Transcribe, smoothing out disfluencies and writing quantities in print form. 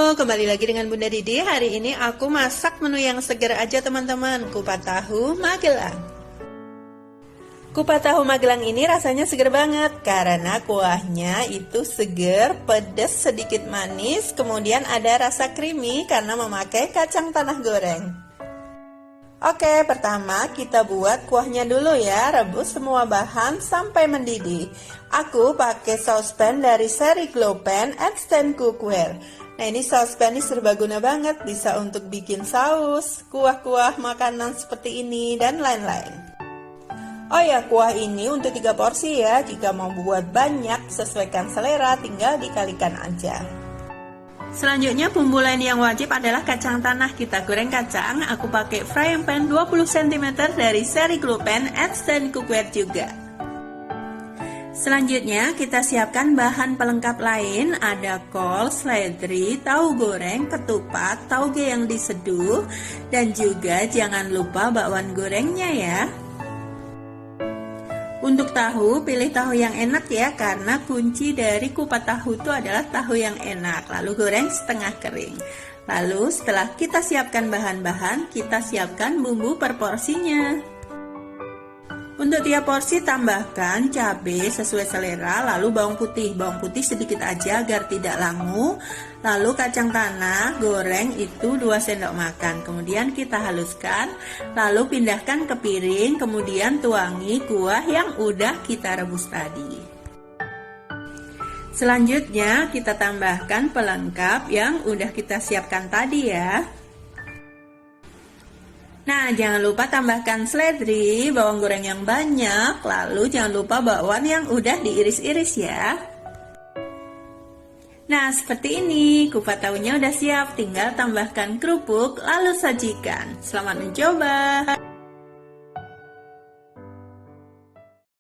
Halo, kembali lagi dengan Bunda Didi. Hari ini aku masak menu yang segar aja teman-teman, kupat tahu Magelang. Kupat tahu Magelang ini rasanya segar banget karena kuahnya itu segar, pedas, sedikit manis, kemudian ada rasa creamy karena memakai kacang tanah goreng. Oke, pertama kita buat kuahnya dulu ya, rebus semua bahan sampai mendidih. Aku pakai saucepan dari seri Glopan Instant Cookware. Nah ini saucepan ini serbaguna banget, bisa untuk bikin saus, kuah-kuah makanan seperti ini, dan lain-lain. Oh ya, kuah ini untuk 3 porsi ya, jika mau buat banyak sesuaikan selera, tinggal dikalikan aja. Selanjutnya bumbu lain yang wajib adalah kacang tanah. Kita goreng kacang, aku pakai frying pan 20 cm dari seri Glopan Instant Cookware juga. Selanjutnya kita siapkan bahan pelengkap lain, ada kol, seledri, tahu goreng, ketupat, tauge yang diseduh, dan juga jangan lupa bakwan gorengnya ya. Untuk tahu, pilih tahu yang enak ya, karena kunci dari kupat tahu itu adalah tahu yang enak. Lalu goreng setengah kering. Lalu setelah kita siapkan bahan-bahan, kita siapkan bumbu per porsinya. Untuk tiap porsi tambahkan cabai sesuai selera, lalu bawang putih sedikit aja agar tidak langu. Lalu kacang tanah goreng itu 2 sendok makan. Kemudian kita haluskan, lalu pindahkan ke piring, kemudian tuangi kuah yang udah kita rebus tadi. Selanjutnya kita tambahkan pelengkap yang udah kita siapkan tadi ya. Nah, jangan lupa tambahkan seledri, bawang goreng yang banyak, lalu jangan lupa bakwan yang udah diiris-iris ya. Nah, seperti ini, kupat tahunya udah siap, tinggal tambahkan kerupuk, lalu sajikan. Selamat mencoba!